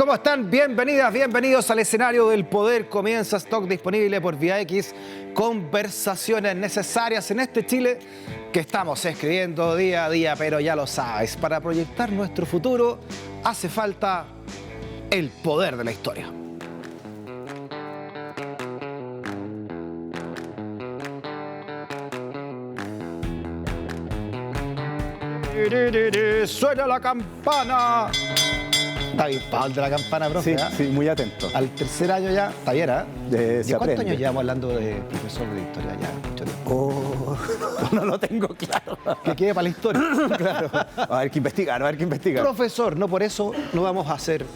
¿Cómo están? Bienvenidas, bienvenidos al escenario del poder. Comienza Stock disponible por Vía X. Conversaciones necesarias en este Chile que estamos escribiendo día a día, pero ya lo sabes, para proyectar nuestro futuro hace falta el poder de la historia. ¡Suena la campana! Está bien, Pablo, de la campana, profe. Sí, sí, muy atento. Al tercer año ya, está bien, ¿eh? ¿Y cuántos años llevamos hablando de profesor de historia ya? Mucho tiempo. Oh, no lo tengo claro. Que quede para la historia. Claro. A ver qué investigar, a ver qué investigar. Profesor, no por eso no vamos a hacer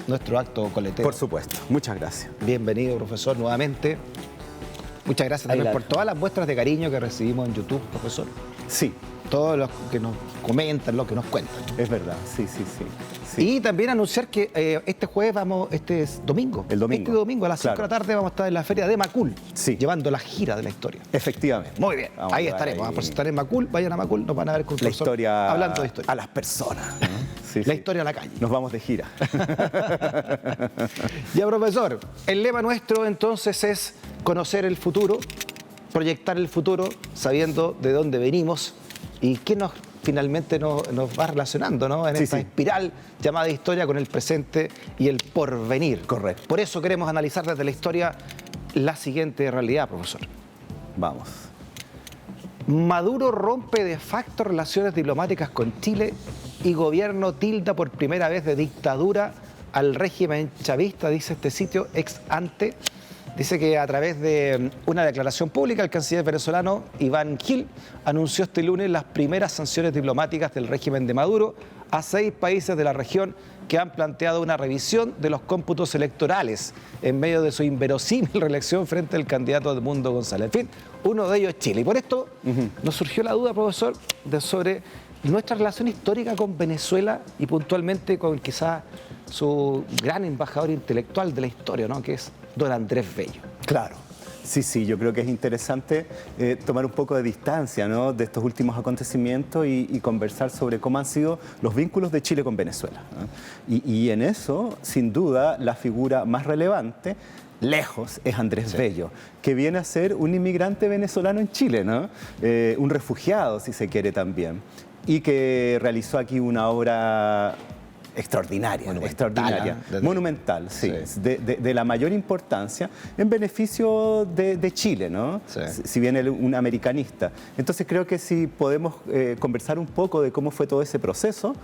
nuestro acto coletero. Por supuesto. Muchas gracias. Bienvenido, profesor, nuevamente. Muchas gracias también por todas las muestras de cariño que recibimos en YouTube, profesor. Sí. Todos los que nos comentan, los que nos cuentan. Es verdad, sí. Y también anunciar que este jueves El domingo. Este domingo a las 5 de la tarde vamos a estar en la feria de Macul, llevando la gira de la historia. Efectivamente. Muy bien, ahí estaremos. Vamos a presentar en Macul, vayan a Macul, nos van a ver con la historia, hablando de historia. A las personas. ¿No? La historia a la calle. Nos vamos de gira. Ya, profesor, el lema nuestro entonces es conocer el futuro, proyectar el futuro, sabiendo de dónde venimos y qué finalmente nos va relacionando, ¿no? En esta espiral llamada historia con el presente y el porvenir. Correcto. Por eso queremos analizar desde la historia la siguiente realidad, profesor. Vamos. Maduro rompe de facto relaciones diplomáticas con Chile y gobierno tilda por primera vez de dictadura al régimen chavista, dice este sitio ex ante. Dice que a través de una declaración pública, el canciller venezolano Iván Gil anunció este lunes las primeras sanciones diplomáticas del régimen de Maduro a 6 países de la región que han planteado una revisión de los cómputos electorales en medio de su inverosímil reelección frente al candidato Edmundo González. En fin, uno de ellos es Chile. Y por esto nos surgió la duda, profesor, sobre nuestra relación histórica con Venezuela y puntualmente con quizás su gran embajador intelectual de la historia, ¿no? Que es don Andrés Bello. Claro. Sí, yo creo que es interesante tomar un poco de distancia, ¿no?, de estos últimos acontecimientos y conversar sobre cómo han sido los vínculos de Chile con Venezuela, ¿no? Y en eso, sin duda, la figura más relevante, lejos, es Andrés Bello, que viene a ser un inmigrante venezolano en Chile, ¿no? Un refugiado, si se quiere también, y que realizó aquí una obra extraordinaria, monumental, sí. De la mayor importancia en beneficio de Chile, ¿no? Sí. Si bien él es un americanista. Entonces creo que si podemos conversar un poco de cómo fue todo ese proceso,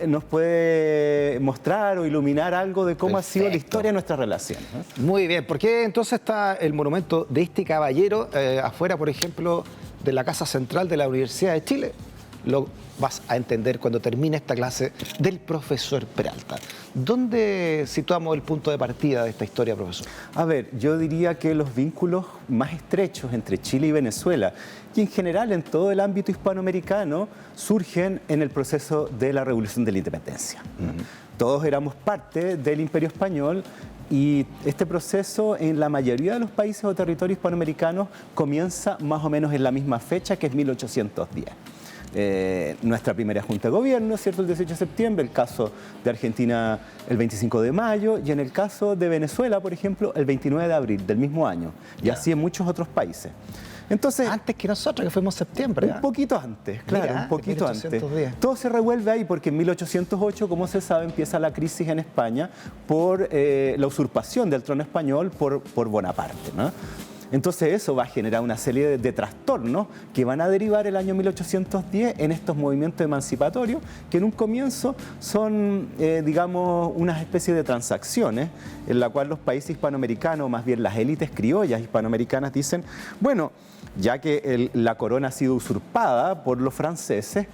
nos puede mostrar o iluminar algo de cómo ha sido la historia de nuestra relación, ¿no? Muy bien, ¿por qué entonces está el monumento de este caballero afuera, por ejemplo, de la Casa Central de la Universidad de Chile? Lo vas a entender cuando termine esta clase del profesor Peralta. ¿Dónde situamos el punto de partida de esta historia, profesor? A ver, yo diría que los vínculos más estrechos entre Chile y Venezuela, y en general en todo el ámbito hispanoamericano, surgen en el proceso de la Revolución de la Independencia. Todos éramos parte del Imperio Español y este proceso en la mayoría de los países o territorios hispanoamericanos comienza más o menos en la misma fecha, que es 1810. Nuestra primera Junta de Gobierno, ¿cierto?, el 18 de septiembre, el caso de Argentina el 25 de mayo y en el caso de Venezuela, por ejemplo, el 29 de abril del mismo año, y así en muchos otros países. Entonces, antes que nosotros, que fuimos en septiembre. Un poquito antes, claro, mira, un poquito 1810. Antes. Todo se revuelve ahí porque en 1808, como se sabe, empieza la crisis en España por la usurpación del trono español por Bonaparte, ¿no? Entonces eso va a generar una serie de trastornos que van a derivar el año 1810 en estos movimientos emancipatorios que en un comienzo son, digamos, una especie de transacciones en la cual los países hispanoamericanos, más bien las élites criollas hispanoamericanas, dicen, bueno, ya que la corona ha sido usurpada por los franceses,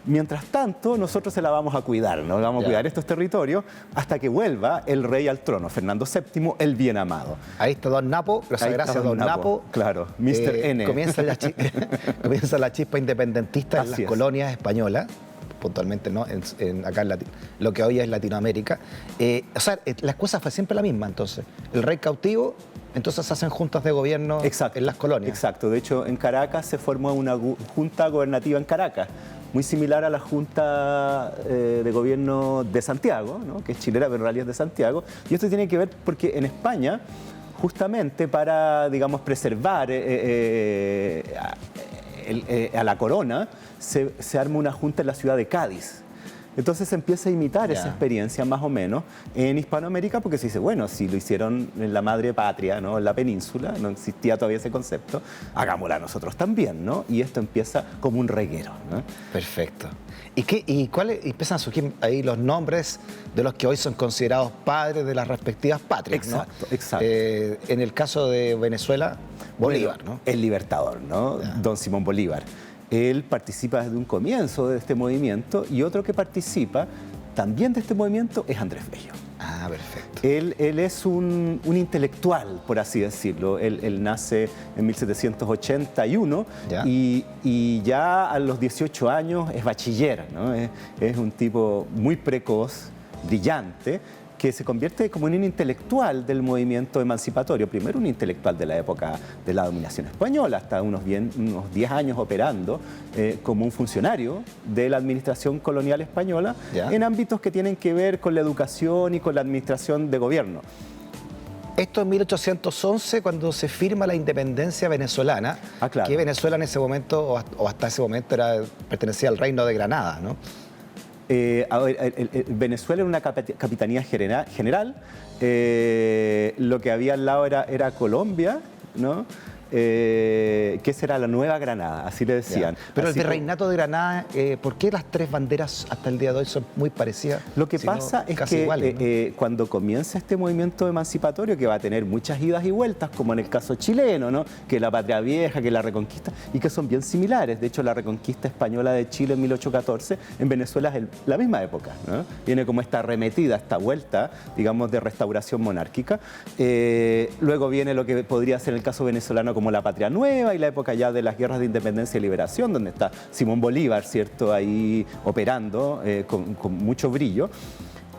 mientras tanto, nosotros se la vamos a cuidar, ¿no? Vamos a cuidar estos territorios hasta que vuelva el rey al trono, Fernando VII, el bien amado. Ahí está don Napo, gracias a don Napo. Claro, Mr. N. Comienza la chispa independentista en las colonias españolas, puntualmente, ¿no? Acá en lo que hoy es Latinoamérica. O sea, la excusa fue siempre la misma, entonces. El rey cautivo, entonces hacen juntas de gobierno en las colonias. Exacto, de hecho en Caracas se formó una junta gobernativa en Caracas, muy similar a la Junta de Gobierno de Santiago, ¿no? Que es chilena, pero en realidad es de Santiago. Y esto tiene que ver porque en España, justamente para, digamos, preservar a la corona, se arma una junta en la ciudad de Cádiz. Entonces se empieza a imitar esa experiencia más o menos en Hispanoamérica, porque se dice, bueno, si lo hicieron en la madre patria, ¿no? En la península, no existía todavía ese concepto, hagámosla nosotros también, ¿no? Y esto empieza como un reguero, ¿no? Perfecto. ¿Y cuáles empiezan a surgir ahí los nombres de los que hoy son considerados padres de las respectivas patrias? Exacto, ¿no? exacto. En el caso de Venezuela, Bolívar, bueno, ¿no? El Libertador, ¿no? Don Simón Bolívar. Él participa desde un comienzo de este movimiento, y otro que participa también de este movimiento es Andrés Bello. Ah, perfecto. Él es un intelectual, por así decirlo. Él nace en 1781 y ya a los 18 años es bachiller, ¿no? Es un tipo muy precoz, brillante, que se convierte como en un intelectual del movimiento emancipatorio. Primero un intelectual de la época de la dominación española, hasta unos 10 años operando como un funcionario de la administración colonial española en ámbitos que tienen que ver con la educación y con la administración de gobierno. Esto en 1811, cuando se firma la independencia venezolana, claro. Que Venezuela en ese momento, o hasta ese momento, pertenecía al Reino de Granada, ¿no? Venezuela era una capitanía general, lo que había al lado era Colombia, ¿no? Que esa era la Nueva Granada, así le decían. Pero así el virreinato de Granada, ¿por qué las tres banderas hasta el día de hoy son muy parecidas? Lo que pasa es que iguales, ¿no? Cuando comienza este movimiento emancipatorio, que va a tener muchas idas y vueltas, como en el caso chileno, ¿no? Que la patria vieja, que la reconquista, y que son bien similares. De hecho, la reconquista española de Chile en 1814, en Venezuela es la misma época, ¿no? Viene como esta arremetida, esta vuelta, digamos, de restauración monárquica. Luego viene lo que podría ser el caso venezolano como la patria nueva, y la época ya de las guerras de independencia y liberación, donde está Simón Bolívar, ¿cierto?, ahí operando con mucho brillo.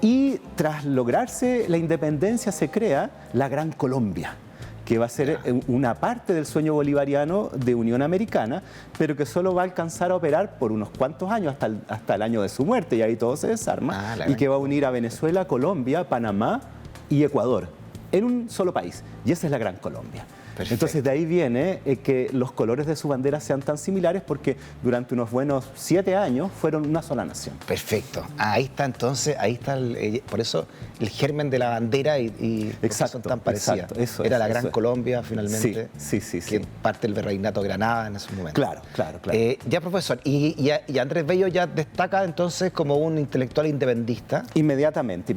Y tras lograrse la independencia se crea la Gran Colombia, que va a ser una parte del sueño bolivariano de Unión Americana, pero que solo va a alcanzar a operar por unos cuantos años, hasta el año de su muerte, y ahí todo se desarma, y que va a unir a Venezuela, Colombia, Panamá y Ecuador en un solo país, y esa es la Gran Colombia. Perfecto. Entonces de ahí viene que los colores de su bandera sean tan similares, porque durante unos buenos 7 años fueron una sola nación. Perfecto. Ahí está entonces, por eso el germen de la bandera y son tan parecidas. Exacto, eso era la Gran Colombia finalmente, sí. Que parte del virreinato de Granada en ese momento. Claro. Ya, profesor, y Andrés Bello ya destaca entonces como un intelectual independentista. Inmediatamente.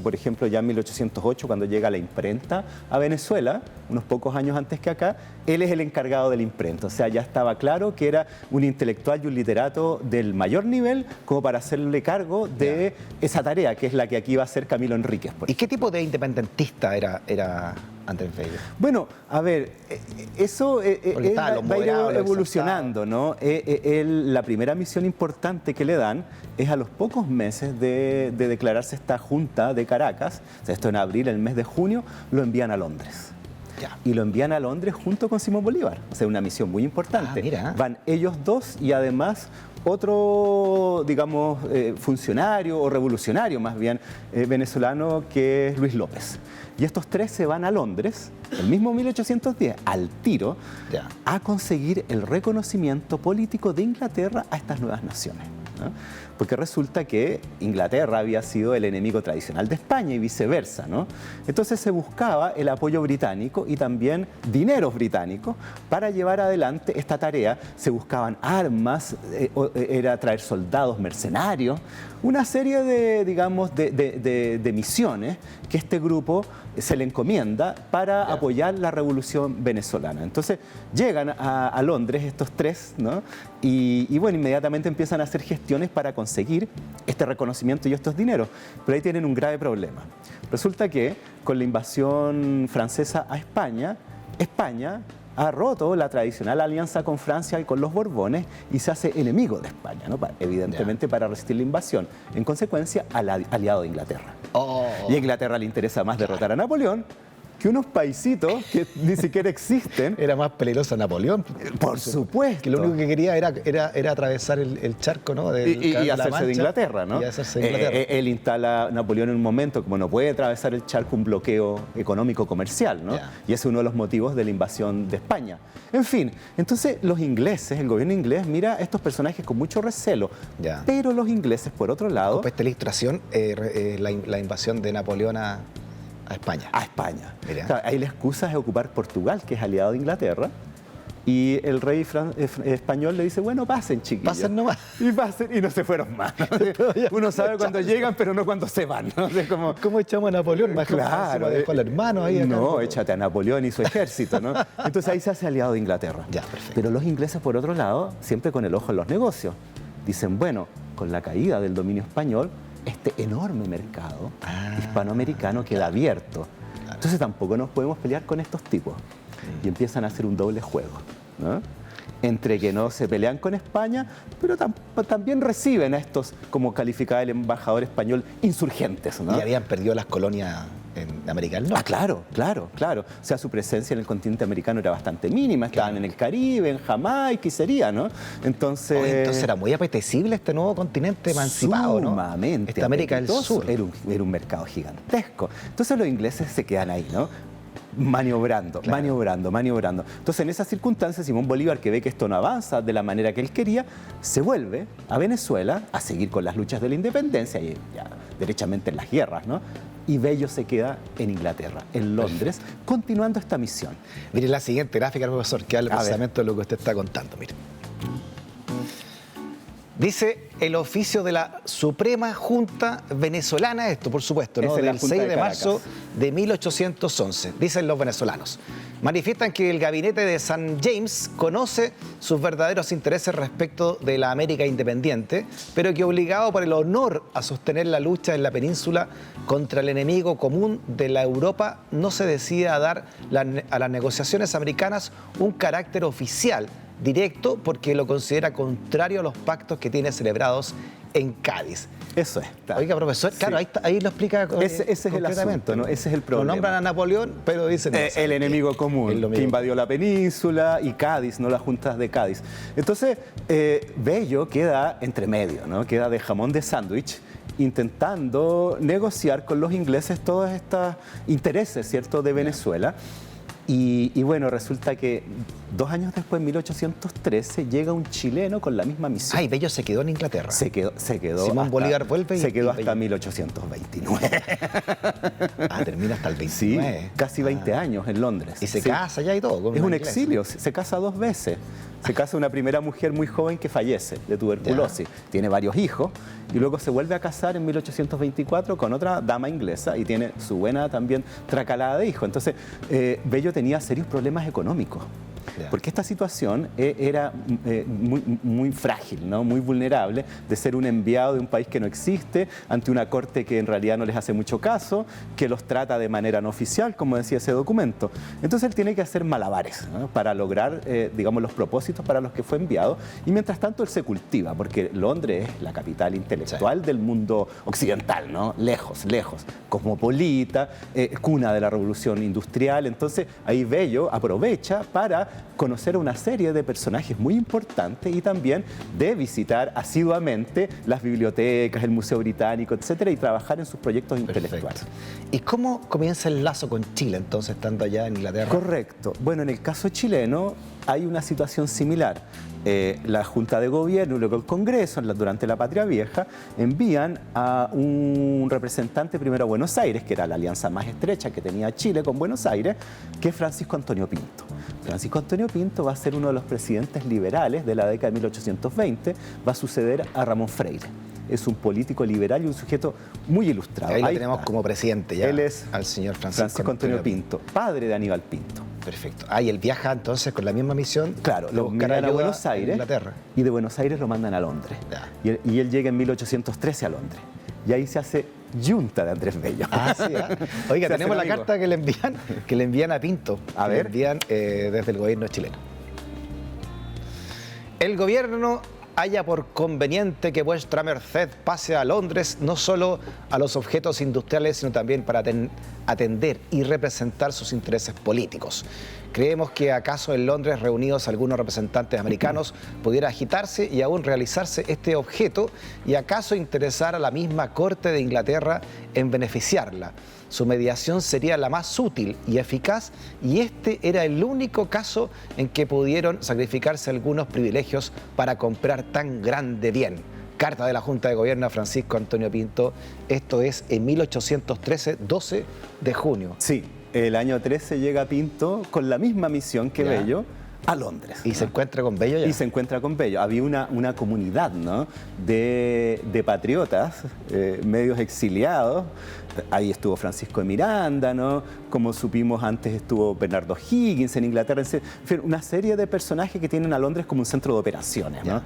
Por ejemplo, ya en 1808, cuando llega la imprenta a Venezuela, unos pocos años antes que acá, él es el encargado de la imprenta. O sea, ya estaba claro que era un intelectual y un literato del mayor nivel como para hacerle cargo de esa tarea, que es la que aquí va a hacer Camilo Enríquez. ¿Y qué tipo de independentista era Andrés Bello? Bueno, a ver, eso va a ir evolucionando, ¿no? La primera misión importante que le dan es a los pocos meses de declararse esta junta de Caracas, o sea, esto en abril, el mes de junio, lo envían a Londres. Y lo envían a Londres junto con Simón Bolívar. O sea, una misión muy importante. Van ellos dos y además otro, digamos, funcionario o revolucionario más bien venezolano, que es Luis López. Y estos tres se van a Londres, el mismo 1810, al tiro, a conseguir el reconocimiento político de Inglaterra a estas nuevas naciones, ¿no? Porque resulta que Inglaterra había sido el enemigo tradicional de España y viceversa, ¿no? Entonces se buscaba el apoyo británico y también dineros británicos para llevar adelante esta tarea. Se buscaban armas, era traer soldados mercenarios, una serie de, digamos, de misiones que este grupo se le encomienda para apoyar la revolución venezolana. Entonces llegan a Londres estos tres, ¿no? Y bueno, inmediatamente empiezan a hacer gestiones para conseguir este reconocimiento y estos dineros. Pero ahí tienen un grave problema. Resulta que con la invasión francesa a España, España ha roto la tradicional alianza con Francia y con los Borbones y se hace enemigo de España, ¿no? Evidentemente para resistir la invasión. En consecuencia, aliado de Inglaterra. Y a Inglaterra le interesa más derrotar a Napoleón que unos paisitos que ni siquiera existen. Era más peligroso Napoleón. Por supuesto. Que lo único que quería era atravesar el charco, ¿no? Y hacerse de Inglaterra, ¿no? Y hacerse de Inglaterra. Él instala Napoleón en un momento, como no puede atravesar el charco, un bloqueo económico comercial, ¿no? Yeah. Y ese es uno de los motivos de la invasión de España. En fin, entonces los ingleses, el gobierno inglés, mira a estos personajes con mucho recelo. Yeah. Pero los ingleses, por otro lado... Esta ilustración, la invasión de Napoleón a España. A España. Mira. O sea, ahí la excusa es ocupar Portugal, que es aliado de Inglaterra. Y el rey español le dice, bueno, pasen, chiquillos. Pasen nomás. Y pasen, y no se fueron más. Uno sabe cuándo llegan, pero no cuándo se van, ¿no? O sea, ¿Cómo echamos a Napoleón? Claro. Dejó al hermano ahí. No, échate a Napoleón y su ejército, ¿no? Entonces ahí se hace aliado de Inglaterra. Ya, perfecto. Pero los ingleses, por otro lado, siempre con el ojo en los negocios. Dicen, bueno, con la caída del dominio español, este enorme mercado hispanoamericano queda abierto. Entonces tampoco nos podemos pelear con estos tipos. Y empiezan a hacer un doble juego, ¿no? Entre que no se pelean con España, pero también reciben a estos, como calificaba el embajador español, insurgentes, ¿no? Y habían perdido las colonias en América del Norte. Claro. O sea, su presencia en el continente americano era bastante mínima. Estaban en el Caribe, en Jamaica y sería, ¿no? Entonces era muy apetecible este nuevo continente emancipado, ¿no? Sumamente Esta América del Sur. Era un mercado gigantesco. Entonces los ingleses se quedan ahí, ¿no? Maniobrando. Entonces, en esas circunstancias, Simón Bolívar, que ve que esto no avanza de la manera que él quería, se vuelve a Venezuela a seguir con las luchas de la independencia y ya derechamente en las guerras, ¿no? Y Bello se queda en Inglaterra, en Londres, continuando esta misión. Mire la siguiente gráfica, profesor, que habla precisamente de lo que usted está contando. Mire. Dice el oficio de la Suprema Junta Venezolana, esto por supuesto, ¿no? Del 6 de marzo de 1811. Dicen los venezolanos. Manifiestan que el gabinete de San James conoce sus verdaderos intereses respecto de la América independiente, pero que obligado por el honor a sostener la lucha en la península contra el enemigo común de la Europa, no se decide a dar a las negociaciones americanas un carácter oficial directo porque lo considera contrario a los pactos que tiene celebrados en Cádiz. Eso es. Oiga, profesor, claro, sí. ahí lo explica ese es el asunto, ¿no? Ese es el problema. Lo nombran a Napoleón, pero dicen... el enemigo común que invadió la península y Cádiz, ¿no? Las juntas de Cádiz. Entonces, Bello queda entre medio, ¿no? Queda de jamón de sándwich, intentando negociar con los ingleses todos estos intereses, ¿cierto?, de Venezuela. Y bueno, resulta que 2 años después, en 1813, llega un chileno con la misma misión. Ay, Bello se quedó en Inglaterra. Se quedó. Simón Bolívar vuelve y... Se quedó hasta Bello. 1829. Termina hasta el 29. Sí, casi 20 años en Londres. Y se casa ya y todo. Es un exilio, se casa 2 veces. Se casa una primera mujer muy joven que fallece de tuberculosis. Tiene varios hijos y luego se vuelve a casar en 1824 con otra dama inglesa y tiene su buena también tracalada de hijos. Entonces, Bello tenía serios problemas económicos. Porque esta situación era muy frágil, ¿no? Muy vulnerable de ser un enviado de un país que no existe ante una corte que en realidad no les hace mucho caso, que los trata de manera no oficial, como decía ese documento. Entonces él tiene que hacer malabares, ¿no? Para lograr, digamos, los propósitos para los que fue enviado. Y mientras tanto él se cultiva, porque Londres es la capital intelectual del mundo occidental, ¿no? Lejos, cosmopolita, cuna de la revolución industrial. Entonces ahí Bello aprovecha para conocer a una serie de personajes muy importantes y también de visitar asiduamente las bibliotecas, el Museo Británico, etcétera, y trabajar en sus proyectos intelectuales. ¿Y cómo comienza el lazo con Chile, entonces, estando allá en Inglaterra? Correcto. Bueno, en el caso chileno hay una situación similar. La Junta de Gobierno y luego el Congreso, durante la Patria Vieja, envían a un representante primero a Buenos Aires, que era la alianza más estrecha que tenía Chile con Buenos Aires, que es Francisco Antonio Pinto. Francisco Antonio Pinto va a ser uno de los presidentes liberales de la década de 1820, va a suceder a Ramón Freire. Es un político liberal y un sujeto muy ilustrado. Ahí lo tenemos como presidente ya, él es al señor Francisco Antonio Pinto, padre de Aníbal Pinto. Perfecto. Y él viaja entonces con la misma misión. Claro, lo mandan a Buenos Aires y de Buenos Aires lo mandan a Londres. Y él llega en 1813 a Londres. Y ahí se hace yunta de Andrés Bello. Oiga, tenemos la carta que le envían a Pinto. A ver. Le envían desde el gobierno chileno. El gobierno haya por conveniente que vuestra merced pase a Londres no solo a los objetos industriales, sino también para atender y representar sus intereses políticos. Creemos que acaso en Londres, reunidos algunos representantes americanos, pudiera agitarse y aún realizarse este objeto y acaso interesar a la misma Corte de Inglaterra en beneficiarla. Su mediación sería la más útil y eficaz y este era el único caso en que pudieron sacrificarse algunos privilegios para comprar tan grande bien. Carta de la Junta de Gobierno a Francisco Antonio Pinto, esto es en 1813, 12 de junio. Sí, el año 13 llega Pinto con la misma misión que Bello a Londres. Y se encuentra con Bello ya. Y se encuentra con Bello. Había una comunidad, ¿no?, de patriotas, medios exiliados. Ahí estuvo Francisco de Miranda, ¿no? Como supimos antes estuvo Bernardo Higgins en Inglaterra. En fin, una serie de personajes que tienen a Londres como un centro de operaciones, ¿no?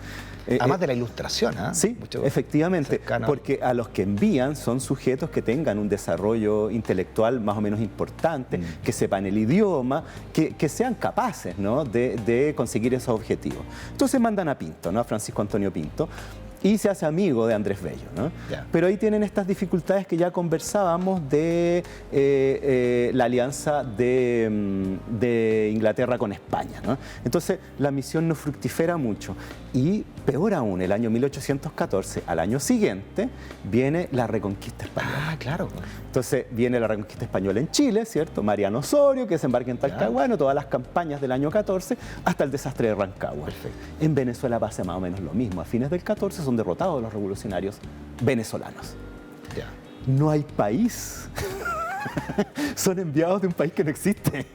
Además de la ilustración, ¿eh? Sí, mucho efectivamente, cercano. Porque a los que envían son sujetos que tengan un desarrollo intelectual más o menos importante, que sepan el idioma, que sean capaces, ¿no?, de conseguir esos objetivos. Entonces mandan a Pinto, ¿no?, a Francisco Antonio Pinto, y se hace amigo de Andrés Bello, ¿no? Pero ahí tienen estas dificultades que ya conversábamos de la alianza de Inglaterra con España, ¿no? Entonces la misión no fructifera mucho y peor aún, el año 1814, al año siguiente, viene la Reconquista Española. Ah, claro. Entonces viene la Reconquista Española en Chile, ¿cierto? Mariano Osorio, que desembarca en Talcahuano, todas las campañas del año 14 hasta el desastre de Rancagua. Perfecto. En Venezuela pasa más o menos lo mismo. A fines del 14 son derrotados los revolucionarios venezolanos. No hay país. Son enviados de un país que no existe.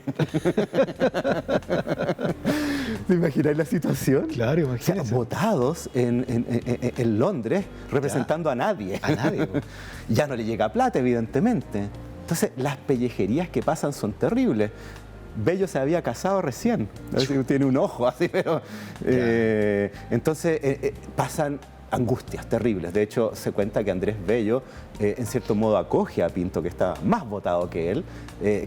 ¿Te imagináis la situación? Claro, imagínate. O sea, votados en Londres representando a nadie. A nadie. Ya no le llega plata, evidentemente. Entonces, las pellejerías que pasan son terribles. Bello se había casado recién, tiene un ojo así, pero... entonces, pasan angustias terribles. De hecho, se cuenta que Andrés Bello, en cierto modo, acoge a Pinto, que está más votado que él,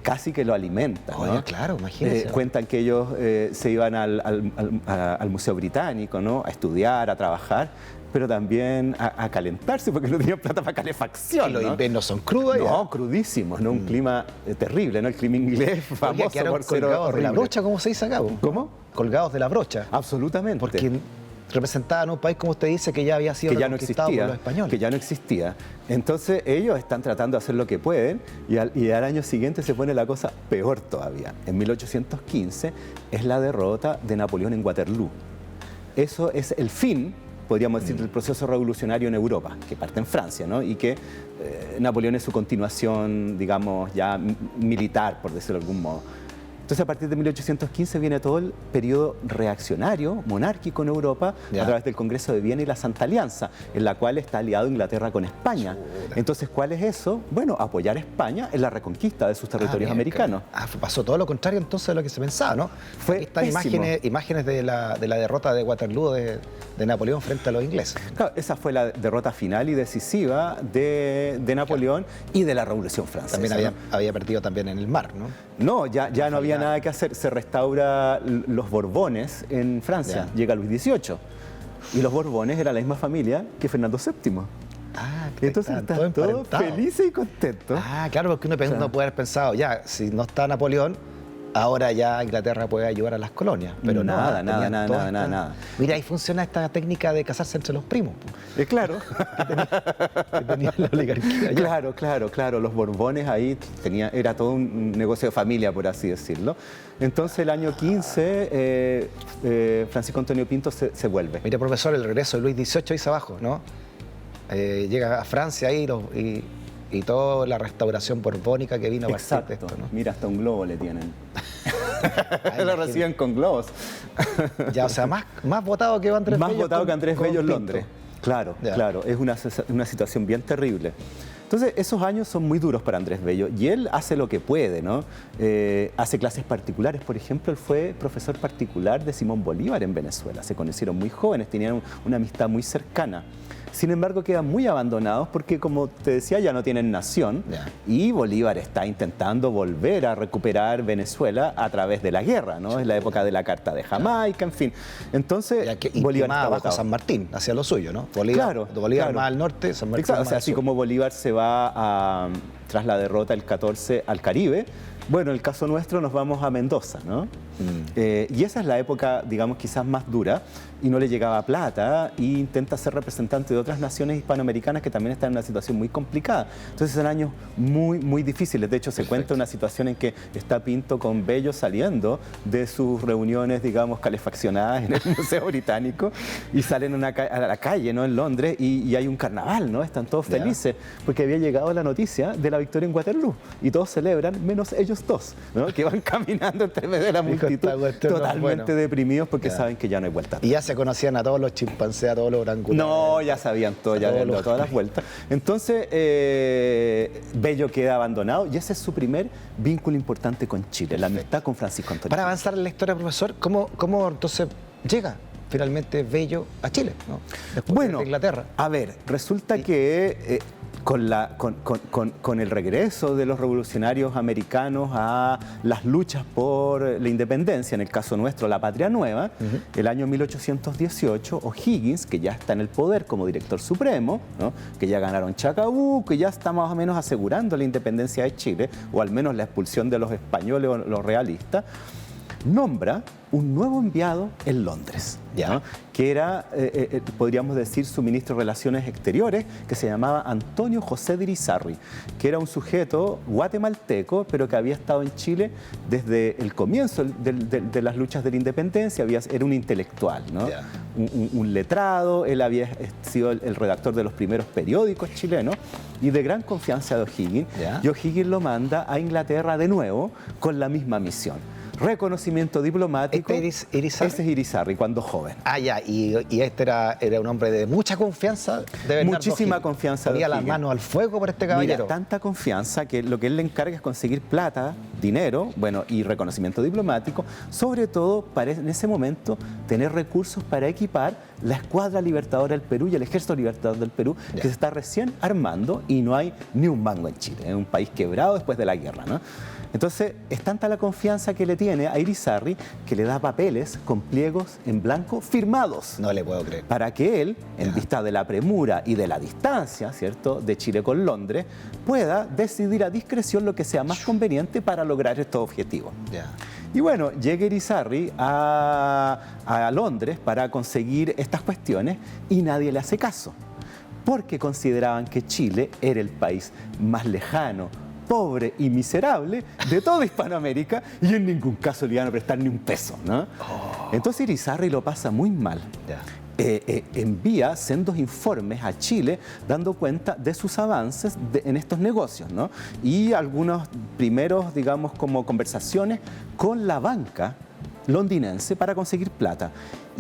casi que lo alimenta, ¿no? Oye, claro, imagínense. Cuentan que ellos se iban al Museo Británico, ¿no?, a estudiar, a trabajar, pero también a calentarse porque no tenían plata para calefacción. Y los inviernos son crudos. No, crudísimos, ¿no? Un clima terrible, ¿no? El clima inglés famoso por ser colgados de la brocha, ¿cómo se dice acá? ¿Cómo? Colgados de la brocha. Absolutamente. Porque representaban un país, como usted dice, que ya había sido reconquistado por los españoles. Que ya no existía. Entonces ellos están tratando de hacer lo que pueden y al año siguiente se pone la cosa peor todavía. En 1815 es la derrota de Napoleón en Waterloo. Eso es el fin, podríamos decir, del proceso revolucionario en Europa, que parte en Francia, ¿no? Y que Napoleón es su continuación, digamos, ya militar, por decirlo de algún modo. Entonces, a partir de 1815 viene todo el periodo reaccionario, monárquico en Europa, a través del Congreso de Viena y la Santa Alianza, en la cual está aliado Inglaterra con España. Entonces, ¿cuál es eso? Bueno, apoyar a España en la reconquista de sus territorios americanos. Pasó todo lo contrario entonces de lo que se pensaba, ¿no? Fue estas imágenes de la derrota de Waterloo de Napoleón frente a los ingleses. Claro, esa fue la derrota final y decisiva de Napoleón y de la Revolución Francesa. También había perdido también en el mar, ¿no? No, ya no había nada que hacer. Se restaura los Borbones en Francia. Llega Luis XVIII. Y los Borbones eran la misma familia que Fernando VII. Entonces están todos felices y contentos. Claro, porque uno puede haber pensado, ya, si no está Napoleón, ahora ya Inglaterra puede ayudar a las colonias. Pero nada. Mira, ahí funciona esta técnica de casarse entre los primos. Claro. que tenía la oligarquía. Claro. Los Borbones ahí era todo un negocio de familia, por así decirlo. Entonces, el año 15, Francisco Antonio Pinto se vuelve. Mira, profesor, el regreso de Luis XVIII dice abajo, ¿no? Llega a Francia ahí y toda la restauración borbónica que vino a partir de esto, ¿no? Mira, hasta un globo le tienen. Lo reciben con globos. Ya, o sea, más votado que Andrés Bello. Más votado que Andrés Bello en Londres. Claro, es una situación bien terrible. Entonces, esos años son muy duros para Andrés Bello y él hace lo que puede, ¿no? Hace clases particulares, por ejemplo, él fue profesor particular de Simón Bolívar en Venezuela. Se conocieron muy jóvenes, tenían una amistad muy cercana. Sin embargo, quedan muy abandonados porque, como te decía, ya no tienen nación y Bolívar está intentando volver a recuperar Venezuela a través de la guerra, ¿no? Es la época de la Carta de Jamaica, en fin. Entonces, Bolívar más abajo San Martín, hacia lo suyo, ¿no? Bolívar más al norte, San Martín más o sea, así como Bolívar se va tras la derrota del 14 al Caribe. Bueno, en el caso nuestro nos vamos a Mendoza, ¿no? Y esa es la época, digamos, quizás más dura, y no le llegaba plata, e intenta ser representante de otras naciones hispanoamericanas que también están en una situación muy complicada. Entonces son años muy, muy difíciles. De hecho, se cuenta una situación en que está Pinto con Bello saliendo de sus reuniones, digamos, calefaccionadas en el Museo Británico, y salen a la calle, ¿no?, en Londres, y hay un carnaval, ¿no? Están todos felices, porque había llegado la noticia de la victoria en Waterloo, y todos celebran, menos ellos dos, ¿no?, que van caminando entre medio de la multitud, totalmente deprimidos porque saben que ya no hay vuelta. Y ya se conocían a todos los chimpancés, a todos los orangutanes. No, ya sabían todo, ya habían dado todas las vueltas. Entonces, Bello queda abandonado, y ese es su primer vínculo importante con Chile, la amistad con Francisco Antonio. Para avanzar en la historia, profesor, ¿cómo entonces llega finalmente Bello a Chile, ¿no? Después de Inglaterra? A ver, resulta que con el regreso de los revolucionarios americanos a las luchas por la independencia, en el caso nuestro la Patria Nueva, el año 1818, O'Higgins, que ya está en el poder como director supremo, ¿no?, que ya ganaron Chacabuco, que ya está más o menos asegurando la independencia de Chile, o al menos la expulsión de los españoles o los realistas, nombra un nuevo enviado en Londres, ¿no?, que era, podríamos decir, su ministro de Relaciones Exteriores, que se llamaba Antonio José de Irizarry, que era un sujeto guatemalteco, pero que había estado en Chile desde el comienzo de las luchas de la independencia. Era un intelectual, ¿no?, un letrado. Él había sido el redactor de los primeros periódicos chilenos, y de gran confianza de O'Higgins, y O'Higgins lo manda a Inglaterra de nuevo con la misma misión. Reconocimiento diplomático. ¿Este Irizarry? Ese es Irizarry, cuando joven. Ah, ya, y este era un hombre de mucha confianza de Bernardo Muchísima O'Higgins. confianza. Ponía las manos al fuego por este caballero. Mira, tanta confianza que lo que él le encarga es conseguir plata, dinero, bueno, y reconocimiento diplomático, sobre todo para en ese momento tener recursos para equipar la Escuadra Libertadora del Perú y el Ejército Libertador del Perú, que se está recién armando, y no hay ni un mango en Chile. Es un país quebrado después de la guerra, ¿no? Entonces, es tanta la confianza que le tiene a Irizarry que le da papeles con pliegos en blanco firmados. No le puedo creer. Para que él, en vista de la premura y de la distancia, ¿cierto?, de Chile con Londres, pueda decidir a discreción lo que sea más conveniente para lograr estos objetivos. Y bueno, llega Irizarry a Londres para conseguir estas cuestiones, y nadie le hace caso, porque consideraban que Chile era el país más lejano, pobre y miserable de toda Hispanoamérica, y en ningún caso le iban a prestar ni un peso, ¿no? Entonces Irizarry lo pasa muy mal. Envía sendos informes a Chile dando cuenta de sus avances en estos negocios, ¿no? Y algunos primeros, digamos, como conversaciones con la banca londinense para conseguir plata.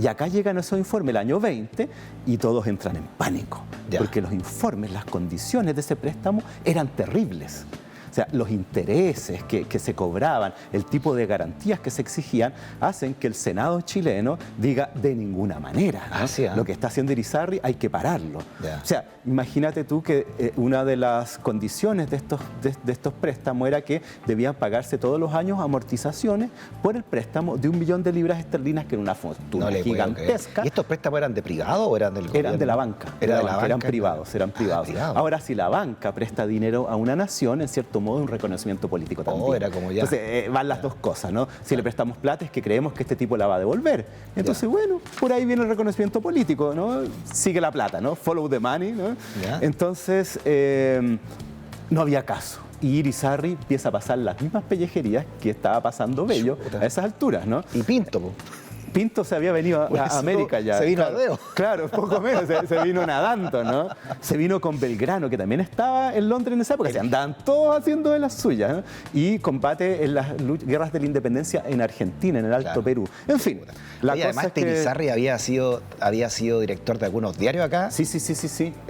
Y acá llegan esos informes el año 20, y todos entran en pánico, porque los informes, las condiciones de ese préstamo eran terribles. O sea, los intereses que se cobraban, el tipo de garantías que se exigían, hacen que el Senado chileno diga de ninguna manera, ¿no? Lo que está haciendo Irizarry hay que pararlo. O sea, imagínate tú que una de las condiciones de estos préstamos era que debían pagarse todos los años amortizaciones por el préstamo de 1 millón de libras esterlinas, que era una fortuna gigantesca. ¿Y estos préstamos eran de privado o eran del gobierno? Eran de la banca. Eran privados. Ahora, si la banca presta dinero a una nación, en cierto modo, un reconocimiento político también. Era como ya. Entonces, van las dos cosas, ¿no? Si le prestamos plata es que creemos que este tipo la va a devolver. Entonces, bueno, por ahí viene el reconocimiento político, ¿no? Sigue la plata, ¿no? Follow the money, ¿no? Entonces, no había caso. Y Irizarry empieza a pasar las mismas pellejerías que estaba pasando Bello a esas alturas, ¿no? Y Pinto, Pinto se había venido a América ya. Se vino a Deo. Claro, poco menos, se vino nadando, ¿no? Se vino con Belgrano, que también estaba en Londres en esa época. Se andaban todos haciendo de las suyas, ¿no? Y combate en las guerras de la independencia en Argentina, en el Alto Perú. En fin. Además, Irizarry había sido director de algunos diarios acá. Sí.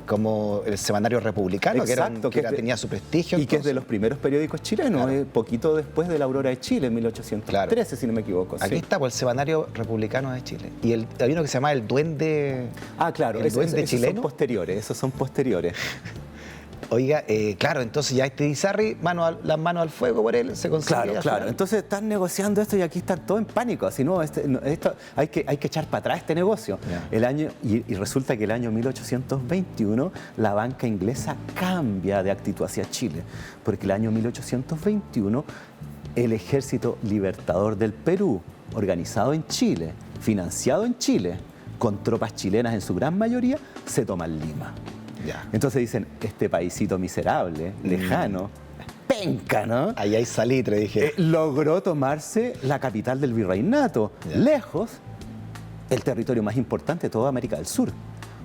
Como el Semanario Republicano, exacto, que tenía su prestigio. Y que es de los primeros periódicos chilenos, poquito después de la Aurora de Chile, en 1813, si no me equivoco. Aquí está, por el Semanario Republicano de Chile. Y había uno que se llamaba El Duende. Claro, el Duende chileno. Esos son posteriores. Oiga, claro, entonces ya Irizarry, las manos al fuego por él, se consigue. Claro, claro. Entonces están negociando esto y aquí están todos en pánico. Así, no, esto, hay que echar para atrás este negocio. Yeah. Y resulta que el año 1821 la banca inglesa cambia de actitud hacia Chile, porque el año 1821 el Ejército Libertador del Perú, organizado en Chile, financiado en Chile, con tropas chilenas en su gran mayoría, se toma Lima. Yeah. Entonces dicen, este paisito miserable, lejano, penca, ¿no? Ahí hay salitre, dije. Logró tomarse la capital del virreinato, lejos, el territorio más importante de toda América del Sur.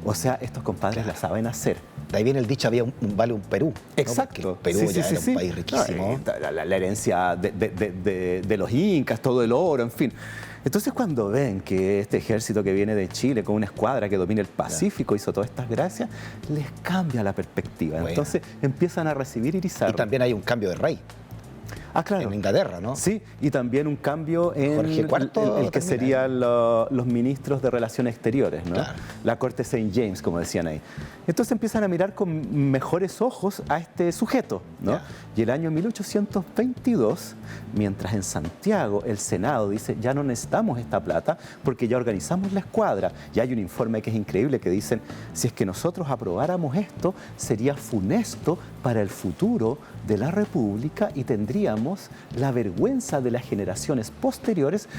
O sea, estos compadres la saben hacer. De ahí viene el dicho, vale un Perú. Exacto. ¿No? Perú ya era un país riquísimo. No, la herencia de los incas, todo el oro, en fin. Entonces, cuando ven que este ejército que viene de Chile con una escuadra que domina el Pacífico hizo todas estas gracias, les cambia la perspectiva. Bueno. Entonces, empiezan a recibir Irizarry. Y también hay un cambio de rey. Ah, claro. En Inglaterra, ¿no? Sí, y también un cambio en Jorge IV, el que serían los ministros de Relaciones Exteriores, ¿no? Claro. La corte St. James, como decían ahí. Entonces empiezan a mirar con mejores ojos a este sujeto, ¿no? Yeah. Y el año 1822, mientras en Santiago el Senado dice, ya no necesitamos esta plata porque ya organizamos la escuadra, y hay un informe que es increíble que dicen, si es que nosotros aprobáramos esto, sería funesto para el futuro de la República y tendríamos la vergüenza de las generaciones posteriores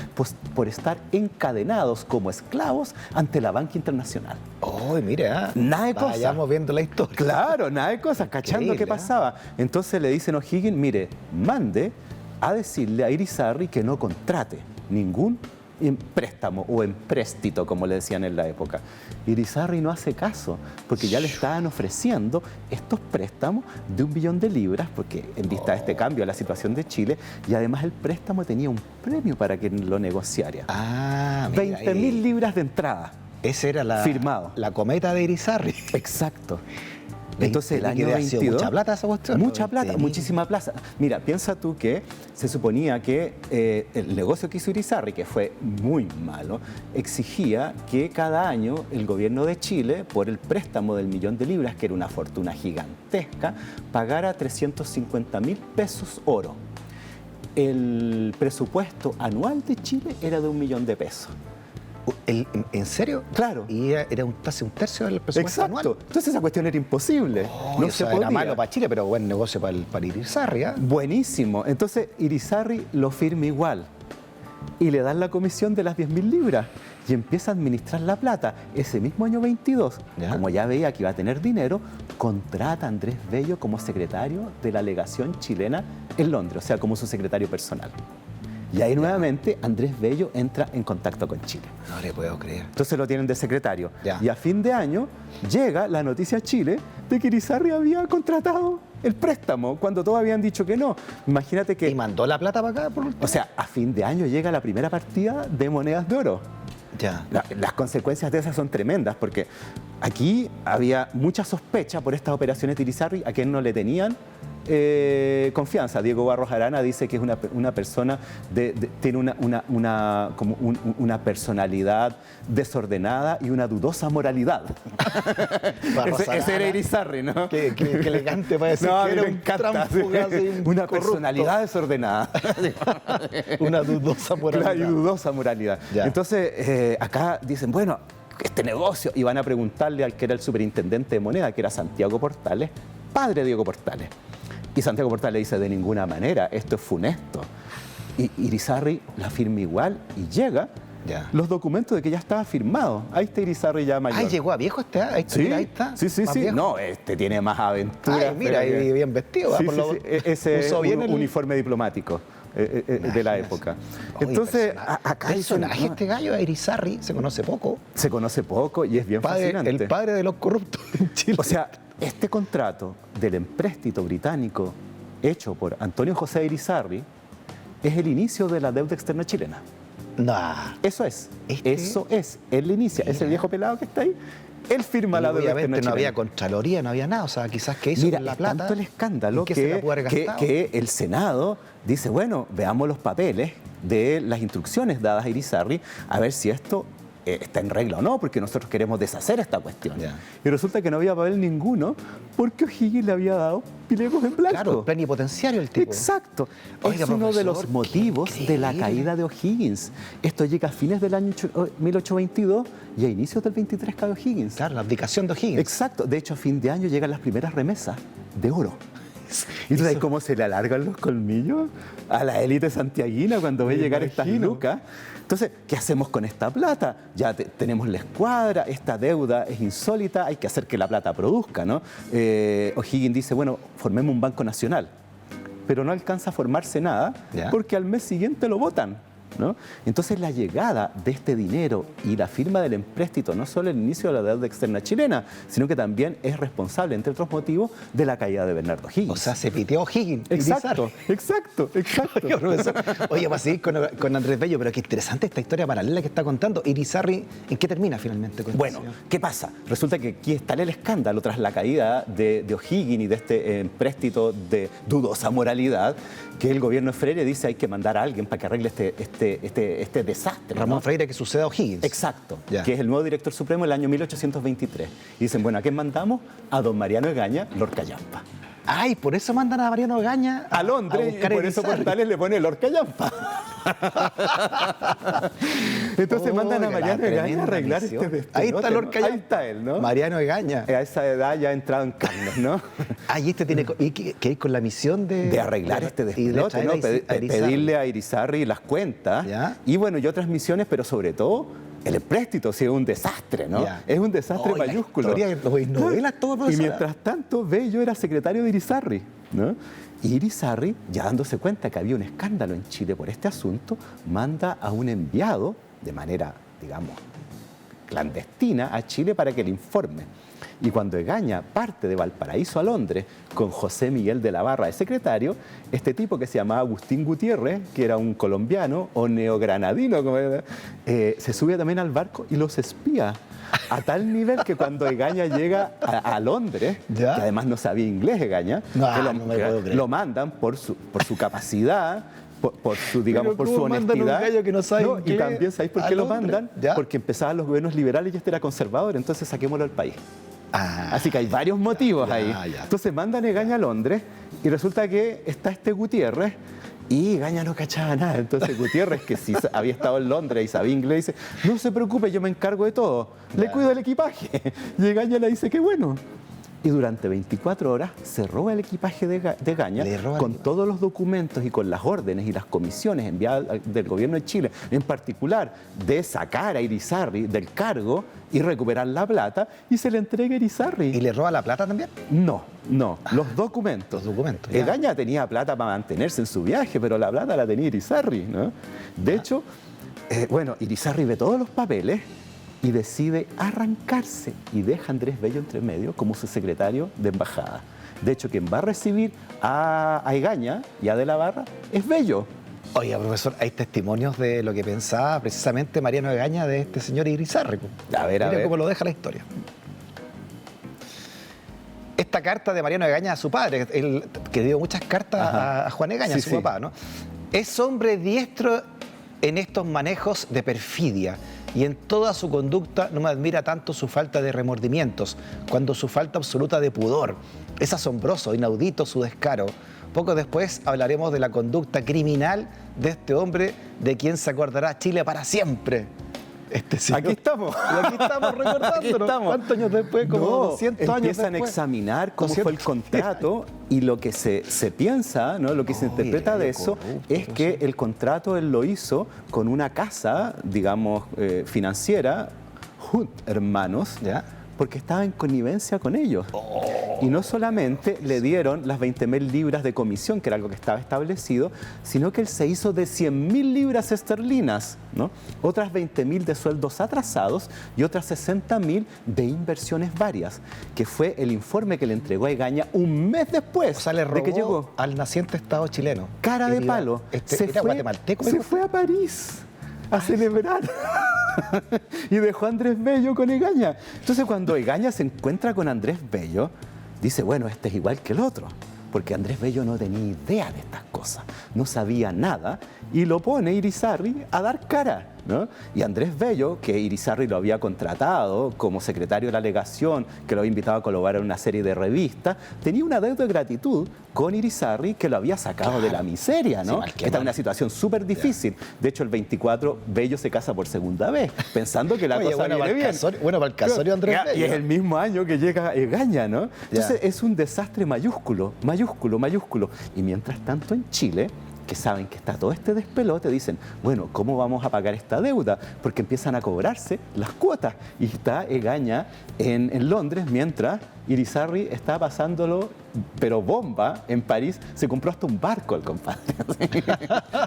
por estar encadenados como esclavos ante la banca internacional. ¡Oh, mira! Nada de cosas. Vayamos viendo la historia. Claro, nada de cosas, cachando qué pasaba. Entonces le dicen a O'Higgins, mire, mande a decirle a Irizarry que no contrate ningún préstamo o empréstito, como le decían en la época. Irizarry no hace caso, porque ya le estaban ofreciendo estos préstamos de 1 billón de libras, porque en vista de este cambio a la situación de Chile, y además el préstamo tenía un premio para que lo negociara. Ah, 20.000 libras de entrada. Esa era firmado. La cometa de Irizarry. Exacto. Entonces el año 22... ¿Mucha plata esa cuestión? Mucha plata, muchísima plata. Mira, piensa tú que se suponía que el negocio que hizo Irizarry, que fue muy malo, exigía que cada año el gobierno de Chile, por el préstamo del 1 millón de libras, que era una fortuna gigantesca, pagara 350.000 pesos oro. El presupuesto anual de Chile era de 1 millón de pesos. ¿En serio? Claro. Y era casi un tercio del presupuesto anual. Entonces esa cuestión era imposible. No se podía. Era malo para Chile, pero buen negocio para Irizarry, ¿eh? Buenísimo. Entonces Irizarry lo firma igual y le dan la comisión de las 10.000 libras y empieza a administrar la plata. Ese mismo año 22, como ya veía que iba a tener dinero, contrata a Andrés Bello como secretario de la legación chilena en Londres, o sea, como su secretario personal. Y ahí nuevamente Andrés Bello entra en contacto con Chile. No le puedo creer. Entonces lo tienen de secretario. Y a fin de año llega la noticia a Chile de que Irizarry había contratado el préstamo, cuando todos habían dicho que no. Imagínate que... ¿Y mandó la plata para acá por último? O sea, a fin de año llega la primera partida de monedas de oro. Ya. Las consecuencias de esas son tremendas, porque aquí había mucha sospecha por estas operaciones de Irizarry, a quien no le tenían confianza. Diego Barros Arana dice que es una persona, tiene una personalidad desordenada y una dudosa moralidad. Ese era Irizarry, ¿no? Qué elegante para decir no, que era me encanta. Una personalidad desordenada. Una dudosa moralidad. Una dudosa moralidad. Ya. Entonces, acá dicen, bueno, este negocio, y van a preguntarle al que era el superintendente de moneda, que era Santiago Portales, padre de Diego Portales. Y Santiago Portales le dice, de ninguna manera, esto es funesto. Y Irizarry la firma igual y llega los documentos de que ya estaba firmado. Ahí está Irizarry ya mayor. Ah, llegó a viejo este. Ahí está. Sí, mira, ahí está. Sí. No, este tiene más aventuras. Ay, mira, ahí bien vestido. Sí. Ese es un uniforme diplomático de la época. Entonces, acá personaje este gallo, Irizarry, se conoce poco. Se conoce poco y es bien fascinante. El padre de los corruptos en Chile. O sea, este contrato del empréstito británico hecho por Antonio José Irizarry es el inicio de la deuda externa chilena. Nah. Eso es. Eso es. Él inicia. Ese viejo pelado que está ahí, él firma la deuda externa chilena. No había Contraloría, no había nada. O sea, quizás que hizo con la plata. Tanto el escándalo que el Senado dice, bueno, veamos los papeles de las instrucciones dadas a Irizarry a ver si esto está en regla o no, porque nosotros queremos deshacer esta cuestión. Ya. Y resulta que no había papel ninguno porque O'Higgins le había dado pilegos en blanco. Claro, plenipotenciario el tipo. Exacto. Oiga, es uno de los profesor, qué motivos de la increíble. caída de O'Higgins. Esto llega a fines del año 1822 y a inicios del 23 cae O'Higgins. Claro, la abdicación de O'Higgins. Exacto. De hecho, a fin de año llegan las primeras remesas de oro. ¿Y tú sabes cómo se le alargan los colmillos a la élite santiaguina cuando ve llegar estas lucas? Entonces, ¿qué hacemos con esta plata? Ya tenemos la escuadra, esta deuda es insólita, hay que hacer que la plata produzca, ¿no? O'Higgins dice, bueno, formemos un banco nacional, pero no alcanza a formarse nada ¿Ya? porque al mes siguiente lo votan, ¿no? Entonces la llegada de este dinero y la firma del empréstito no solo el inicio de la deuda externa chilena, sino que también es responsable, entre otros motivos, de la caída de Bernardo O'Higgins. O sea, se piteó O'Higgins. Exacto. Oiga, profesor, oye, para seguir con Andrés Bello, pero qué interesante esta historia paralela que está contando. Irizarry, ¿en qué termina finalmente con Bueno, esto? ¿qué pasa? Resulta que aquí está el escándalo tras la caída de O'Higgins y de este empréstito de dudosa moralidad, que el gobierno de Freire dice hay que mandar a alguien para que arregle este desastre. Ramón ¿no? Freire que suceda a O'Higgins. Exacto, Ya. que es el nuevo director supremo del año 1823. Y dicen, bueno, ¿a quién mandamos? A don Mariano Egaña, Lord Callampa. Ay, por eso mandan a Mariano Egaña A Londres, y buscar a por eso Irizarry. Portales le pone Lord Callampa. Entonces mandan a Oiga, Mariano la Egaña a tremenda arreglar misión. este Ahí está despelote, Lord ¿no? Callampa. Ahí está él, ¿no? Mariano Egaña. A esa edad ya ha entrado en carnes, ¿no? Ay, este tiene que ir con la misión De arreglar este y de despelote, traer ¿no? a Irizarry. Pedirle a Irizarry las cuentas. ¿Ya? Y bueno, y otras misiones, pero sobre todo el empréstito, sí, es un desastre, ¿no? Ya. Es un desastre Oh, y la mayúsculo. historia, las novelas, todo, Y profesora. mientras tanto, Bello era secretario de Irizarry, ¿no? Y Irizarry, ya dándose cuenta que había un escándalo en Chile por este asunto, manda a un enviado, de manera, digamos, clandestina, a Chile para que le informe. Y cuando Egaña parte de Valparaíso a Londres con José Miguel de la Barra de secretario, este tipo que se llamaba Agustín Gutiérrez, que era un colombiano o neogranadino, como era, se sube también al barco y los espía. A tal nivel que cuando Egaña llega a Londres, ¿Ya? que además no sabía inglés Egaña, No, que no me puedo creer. lo mandan por su capacidad, por su, digamos, Pero por su ¿cómo mandan a un honestidad. gallo que no sabe Y inglés también, ¿sabéis por a qué lo Londres? mandan? ¿Ya? Porque empezaban los gobiernos liberales y este era conservador, entonces saquémoslo del país. Ah, Así que hay varios motivos ya, ahí. ya. Entonces mandan a Egaña a Londres y resulta que está este Gutiérrez y Egaña no cachaba nada. Entonces Gutiérrez, que sí había estado en Londres y sabía inglés, dice, no se preocupe, yo me encargo de todo, le cuido el equipaje. Y Egaña le dice, qué bueno. Y durante 24 horas se roba el equipaje de Egaña Le roba el con equipaje. todos los documentos y con las órdenes y las comisiones enviadas del gobierno de Chile, en particular de sacar a Irizarry del cargo y recuperar la plata, y se le entrega a Irizarry. ¿Y le roba la plata también? No, los documentos. Los documentos, ya. Egaña tenía plata para mantenerse en su viaje, pero la plata la tenía Irizarry, ¿no? De hecho, bueno, Irizarry ve todos los papeles y decide arrancarse y deja a Andrés Bello entre medio como su secretario de embajada. De hecho, quien va a recibir a Egaña y a De la Barra es Bello. Oiga, profesor, hay testimonios de lo que pensaba precisamente Mariano Egaña de este señor Irizarry. A ver, Mire cómo lo deja la historia. Esta carta de Mariano Egaña a su padre, él que dio muchas cartas a Juan Egaña, Sí, a su sí. papá, ¿no? Es hombre diestro en estos manejos de perfidia y en toda su conducta no me admira tanto su falta de remordimientos, cuando su falta absoluta de pudor. Es asombroso, inaudito su descaro. Poco después hablaremos de la conducta criminal de este hombre de quien se acordará Chile para siempre. Este señor. Aquí estamos. Y aquí estamos recordándolo. Aquí estamos. ¿Cuántos años después? Como No, 200 años empiezan después. a examinar cómo fue el 200. contrato y lo que se piensa, ¿no? Lo que se interpreta de eso es que el contrato él lo hizo con una casa, digamos, financiera, Hunt Hermanos, ¿Ya? porque estaba en connivencia con ellos. Y no solamente le dieron las 20.000 libras de comisión, que era algo que estaba establecido, sino que él se hizo de 100.000 libras esterlinas, ¿no? Otras 20.000 de sueldos atrasados y otras 60.000 de inversiones varias, que fue el informe que le entregó a Egaña un mes después O sea, le de que llegó. robó al naciente Estado chileno. Cara de Querida, palo. Era guatemalteco. Se fue a París a celebrar. Y dejó a Andrés Bello con Egaña. Entonces, cuando Egaña se encuentra con Andrés Bello, dice, bueno, este es igual que el otro. Porque Andrés Bello no tenía idea de estas cosas, no sabía nada, y lo pone Irizarry a dar cara. ¿no? Y Andrés Bello, que Irizarry lo había contratado como secretario de la legación, que lo había invitado a colaborar en una serie de revistas, tenía una deuda de gratitud con Irizarry que lo había sacado de la miseria, ¿no? Sí, Está en una situación súper difícil. De hecho, el 24, Bello se casa por segunda vez, pensando que la cosa viene bien. Bueno, para el casorio Andrés Bello. Y es el mismo año que llega Egaña, ¿no? Entonces es un desastre mayúsculo, mayúsculo, mayúsculo. Y mientras tanto en Chile, que saben que está todo este despelote, dicen, bueno, ¿cómo vamos a pagar esta deuda? Porque empiezan a cobrarse las cuotas. Y está Egaña en Londres, mientras Irizarry está pasándolo, pero bomba, en París. Se compró hasta un barco el compadre,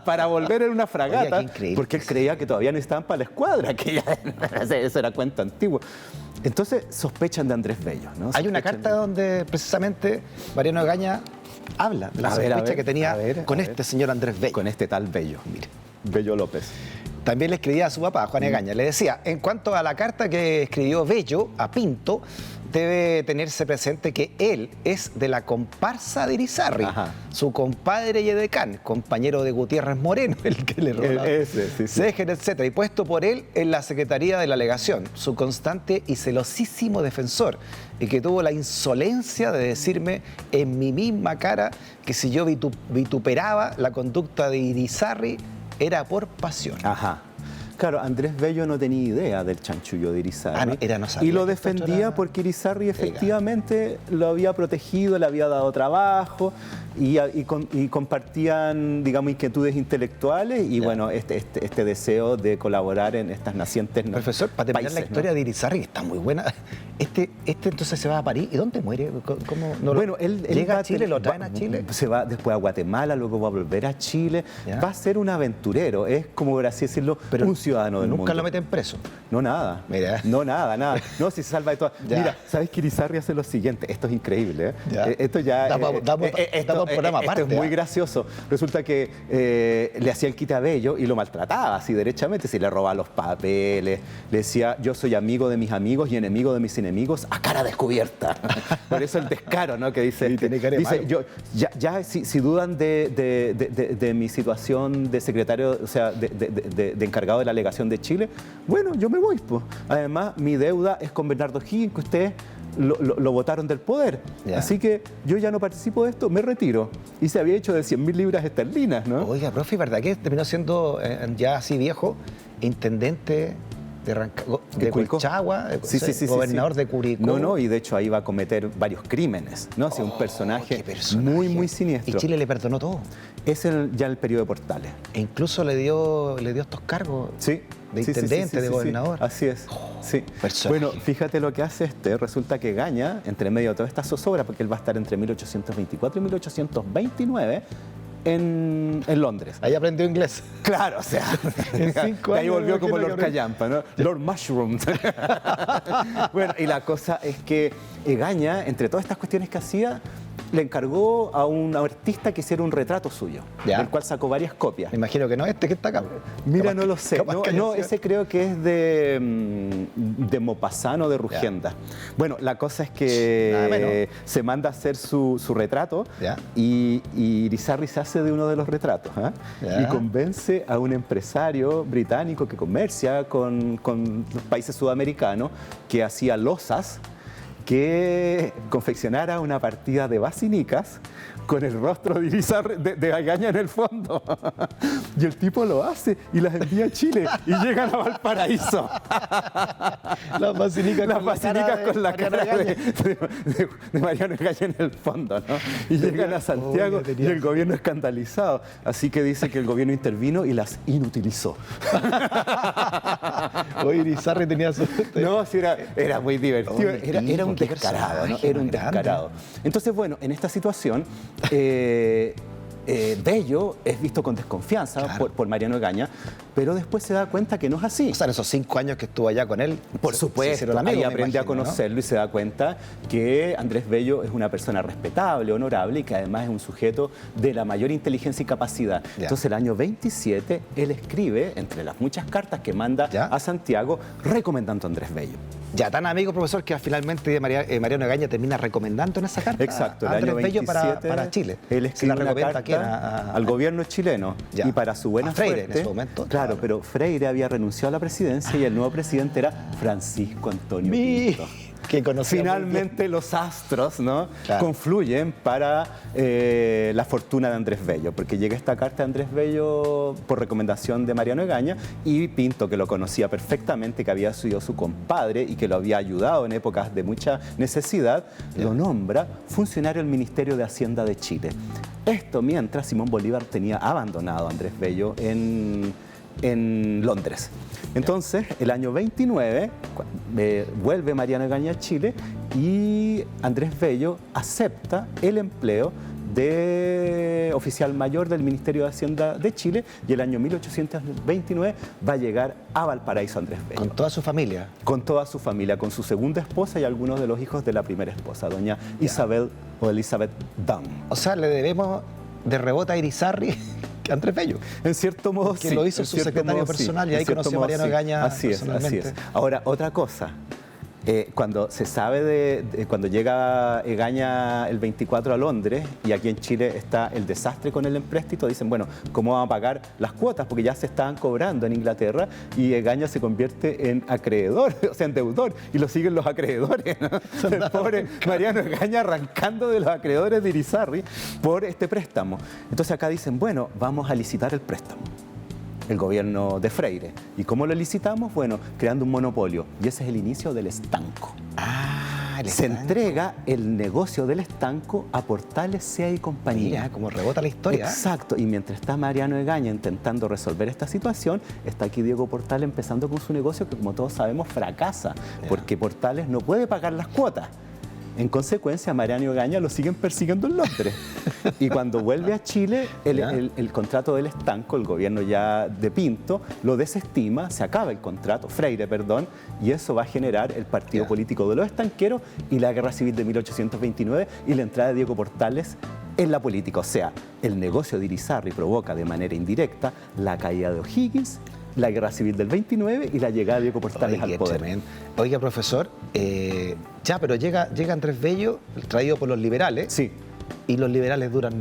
para volver en una fragata. Oye, porque él creía que todavía no estaban para la escuadra, que ya eso era cuento antiguo. Entonces sospechan de Andrés Bello, ¿no? Hay una carta donde precisamente Mariano Egaña habla de la sospecha que tenía con este señor Andrés Bello. Con este tal Bello, mire, Bello López. También le escribía a su papá, Juan Egaña, le decía, en cuanto a la carta que escribió Bello a Pinto, debe tenerse presente que él es de la comparsa de Irizarry, su compadre y edecán, compañero de Gutiérrez Moreno, el que le robó Seger, etc. Y puesto por él en la Secretaría de la Legación, su constante y celosísimo defensor, y que tuvo la insolencia de decirme en mi misma cara que si yo vituperaba la conducta de Irizarry era por pasión. Claro, Andrés Bello no tenía idea del chanchullo de Irizarry. No sabía, y lo defendía porque Irizarry efectivamente lo había protegido, le había dado trabajo y compartían, digamos, inquietudes intelectuales y bueno, este deseo de colaborar en estas nacientes Profesor, para terminar la historia de Irizarry, que está muy buena, este entonces se va a París. ¿Y dónde muere? Bueno, él llega a Chile, lo traen a Chile. Se va después a Guatemala, luego va a volver a Chile. Va a ser un aventurero, es como, por así decirlo, un ciudadano del mundo. ¿Nunca lo meten preso? No, nada. Mira. No, nada. No, si se salva de todo. Mira, ¿sabes que Irizarry hace lo siguiente? Esto es increíble, ¿eh? Esto ya... Damos programa aparte. Esto es muy gracioso. Resulta que le hacía el quite a Bello y lo maltrataba así derechamente. Si le robaba los papeles, le decía, yo soy amigo de mis amigos y enemigo de mis enemigos a cara descubierta. Por eso el descaro, ¿no? Que dice, si dudan de mi situación de secretario, o sea, de encargado de la legación de Chile, bueno, yo me voy, pues. Además, mi deuda es con Bernardo Higgins, que ustedes lo votaron del poder. Así que yo ya no participo de esto, me retiro. Y se había hecho de 100.000 libras esterlinas, ¿no? Oiga, profe, ¿verdad que terminó siendo ya así viejo, intendente de Colchagua, gobernador de Curicó? No, y de hecho ahí va a cometer varios crímenes, ¿no? Un personaje muy, muy siniestro. Y Chile le perdonó todo. Es ya el periodo de Portales. E incluso le dio estos cargos de intendente, de gobernador. Así es. Bueno, fíjate lo que hace resulta que Egaña, entre medio de toda esta zozobra, porque él va a estar entre 1824 y 1829, en Londres. Ahí aprendió inglés. Claro, o sea, en 5 años. Ahí volvió como Lord Callampa, ¿no? Lord Mushroom. Bueno, y la cosa es que Egaña, entre todas estas cuestiones que hacía, le encargó a un artista que hiciera un retrato suyo, del cual sacó varias copias. Me imagino que no que está acá. Mira, no lo sé. No, ese creo que es de Maupassant, de Rugenda. Bueno, la cosa es que se manda a hacer su retrato y Irizarry se hace de uno de los retratos y convence a un empresario británico que comercia con los países sudamericanos, que hacía losas, que confeccionara una partida de basinicas con el rostro de Irizarry, de Egaña en el fondo. Y el tipo lo hace y las envía a Chile y llegan a Valparaíso. Las basinicas con la cara de Mariano Egaña en el fondo, ¿no? Y llegan a Santiago y el gobierno escandalizado. Así que dice que el gobierno intervino y las inutilizó. Oye, Irizarry tenía su... No, sí, era muy divertido. Era un descarado, ¿no? Era un descarado. Entonces, bueno, en esta situación, Bello es visto con desconfianza por Mariano Egaña, pero después se da cuenta que no es así. O sea, en esos 5 años que estuvo allá con él, por supuesto, ahí aprende a conocerlo, ¿no? Y se da cuenta que Andrés Bello es una persona respetable, honorable y que además es un sujeto de la mayor inteligencia y capacidad. Entonces, el año 27, él escribe, entre las muchas cartas que manda a Santiago, recomendando a Andrés Bello. Ya tan amigo, profesor, que finalmente Mariano Egaña termina recomendando en esa carta Exacto, a el Andrés año Bello 27, para Chile. Él Se la escribe una recomienda carta al gobierno chileno Ya. y para su buena A Freire suerte, en ese momento. claro, pero Freire había renunciado a la presidencia y el nuevo presidente era Francisco Antonio Pinto. Que conocía muy bien. Finalmente los astros, ¿no?, Claro. confluyen para la fortuna de Andrés Bello, porque llega esta carta de Andrés Bello por recomendación de Mariano Egaña y Pinto, que lo conocía perfectamente, que había sido su compadre y que lo había ayudado en épocas de mucha necesidad, lo nombra funcionario del Ministerio de Hacienda de Chile. Esto mientras Simón Bolívar tenía abandonado a Andrés Bello en Londres. Entonces, el año 29, vuelve Mariano Egaña a Chile y Andrés Bello acepta el empleo de oficial mayor del Ministerio de Hacienda de Chile y el año 1829 va a llegar a Valparaíso Andrés Bello. Con toda su familia. Con toda su familia, con su segunda esposa y algunos de los hijos de la primera esposa, doña Isabel o Elizabeth Dunn. O sea, le debemos de rebota a Irizarry a Andrés Bello. En cierto modo, Que sí. lo hizo su secretario personal y ahí conoció a Mariano Egaña Así es, así personalmente. es. Ahora, otra cosa. Cuando se sabe cuando llega Egaña el 24 a Londres y aquí en Chile está el desastre con el empréstito, dicen, bueno, ¿cómo van a pagar las cuotas? Porque ya se estaban cobrando en Inglaterra y Egaña se convierte en acreedor, o sea, en deudor, y lo siguen los acreedores, ¿no? El pobre Mariano Egaña arrancando de los acreedores de Irizarry por este préstamo. Entonces acá dicen, bueno, vamos a licitar el préstamo. El gobierno de Freire. ¿Y cómo lo licitamos? Bueno, creando un monopolio. Y ese es el inicio del estanco. Se entrega el negocio del estanco a Portales Sea y compañía. Mira, como rebota la historia. Exacto. Y mientras está Mariano Egaña intentando resolver esta situación, está aquí Diego Portales empezando con su negocio que, como todos sabemos, fracasa. Porque Portales no puede pagar las cuotas. En consecuencia, a Mariano Egaña lo siguen persiguiendo en Londres. Y cuando vuelve a Chile, el contrato del estanco, el gobierno ya de Pinto, lo desestima, se acaba el contrato, Freire, perdón, y eso va a generar el partido político de los estanqueros y la Guerra Civil de 1829 y la entrada de Diego Portales en la política. O sea, el negocio de Irizarry provoca de manera indirecta la caída de O'Higgins, la Guerra Civil del 29 y la llegada de Diego Portales al poder. Tremendo. Oiga, profesor, pero llega Andrés Bello, traído por los liberales. Sí. Y los liberales duran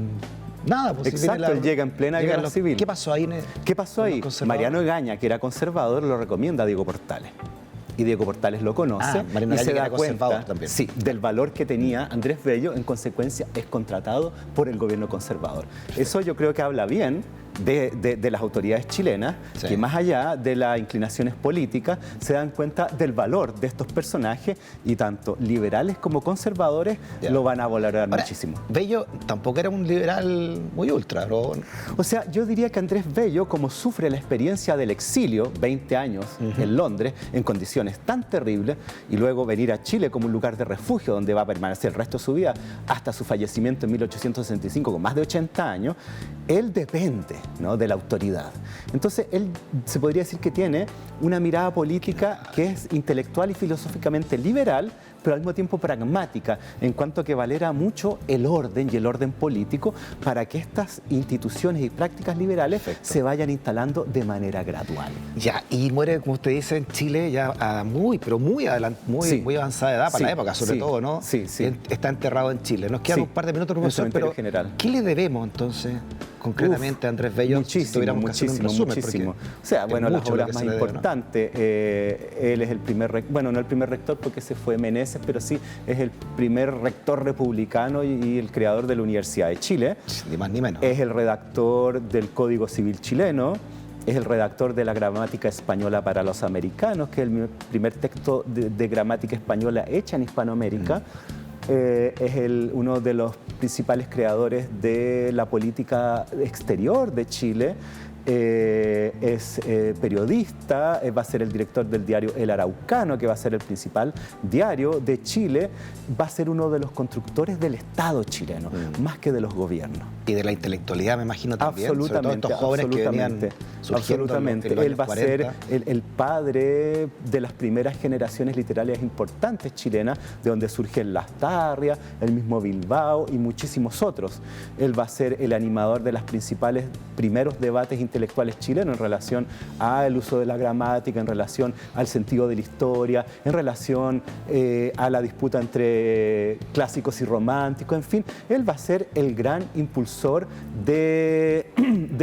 nada. Pues, exacto, él llega en plena Guerra Civil. ¿Qué pasó ahí? ¿Qué pasó ahí? Mariano Egaña, que era conservador, lo recomienda a Diego Portales. Y Diego Portales lo conoce y se da cuenta del valor que tenía Andrés Bello, en consecuencia es contratado por el gobierno conservador. Eso yo creo que habla bien de las autoridades chilenas, que más allá de las inclinaciones políticas, se dan cuenta del valor de estos personajes y tanto liberales como conservadores lo van a valorar muchísimo. Bello tampoco era un liberal muy ultra, ¿no? O sea, yo diría que Andrés Bello, como sufre la experiencia del exilio, 20 años en Londres, en condiciones tan terribles, y luego venir a Chile como un lugar de refugio donde va a permanecer el resto de su vida hasta su fallecimiento en 1865 con más de 80 años, él depende, ¿no?, de la autoridad. Entonces, él se podría decir que tiene una mirada política que es intelectual y filosóficamente liberal, pero al mismo tiempo pragmática, en cuanto a que valera mucho el orden y el orden político para que estas instituciones y prácticas liberales se vayan instalando de manera gradual. Ya, y muere, como usted dice, en Chile ya a muy muy avanzada edad para la época, sobre todo, ¿no? Sí, sí. Está enterrado en Chile. Nos quedan un par de minutos, profesor, pero ¿qué le debemos entonces concretamente a Andrés Bello? Muchísimo. O sea, bueno, las obras más importantes, él es el primer, no el primer rector porque se fue Meneses, pero sí es el primer rector republicano y el creador de la Universidad de Chile. Ni más ni menos. Es el redactor del Código Civil chileno, es el redactor de la Gramática Española para los Americanos, que es el primer texto de gramática española hecha en Hispanoamérica. Es uno de los principales creadores de la política exterior de Chile. Es periodista, va a ser el director del diario El Araucano, que va a ser el principal diario de Chile, va a ser uno de los constructores del Estado chileno, más que de los gobiernos. Y de la intelectualidad, me imagino, también. Absolutamente, estos jóvenes que venían surgiendo absolutamente. En los Él va a ser el padre de las primeras generaciones literarias importantes chilenas, de donde surgen Las Tarrias, el mismo Bilbao y muchísimos otros. Él va a ser el animador de los primeros debates intelectuales intelectuales chilenos en relación al uso de la gramática, en relación al sentido de la historia, en relación a la disputa entre clásicos y románticos, en fin, él va a ser el gran impulsor de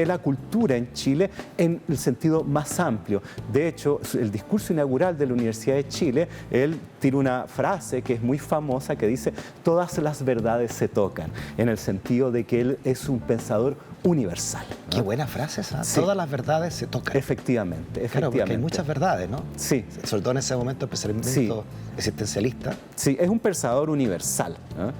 la cultura en Chile en el sentido más amplio. De hecho, el discurso inaugural de la Universidad de Chile, él tiene una frase que es muy famosa que dice: todas las verdades se tocan, en el sentido de que él es un pensador universal, ¿no? Qué buena frase esa. Sí. Todas las verdades se tocan. Efectivamente. Claro, porque hay muchas verdades, ¿no? Sí. Sobre todo en ese momento, especialmente existencialista. Sí, es un pensador universal, ¿no?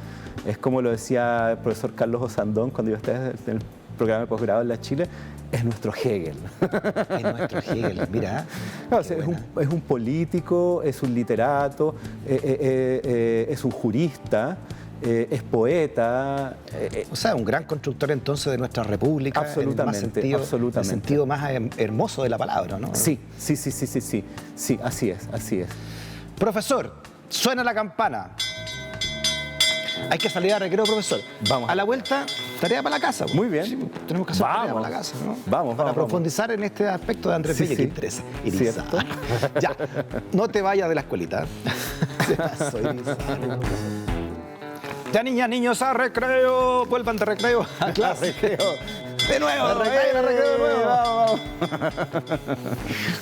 Es como lo decía el profesor Carlos Osandón cuando yo estaba en el programa de posgrado en la Chile: es nuestro Hegel. Es nuestro Hegel, mira. No, es un político, es un literato, es un jurista, es poeta. O sea, un gran constructor entonces de nuestra república. Absolutamente, en absolutamente. el sentido más hermoso de la palabra, ¿no? Sí, así es. Profesor, suena la campana. Hay que salir a recreo, profesor. Vamos. A la vuelta, tarea para la casa. Muy bien. Sí, tenemos que hacer tarea para la casa, ¿no? Vamos. Para profundizar en este aspecto de Andrés Bello que interesa. ¿Cierto? Ya, no te vayas de la escuelita. Se pasó, ya, niñas, niños, a recreo. Vuelvan de recreo a clase. De nuevo, de recreo de nuevo. Vamos.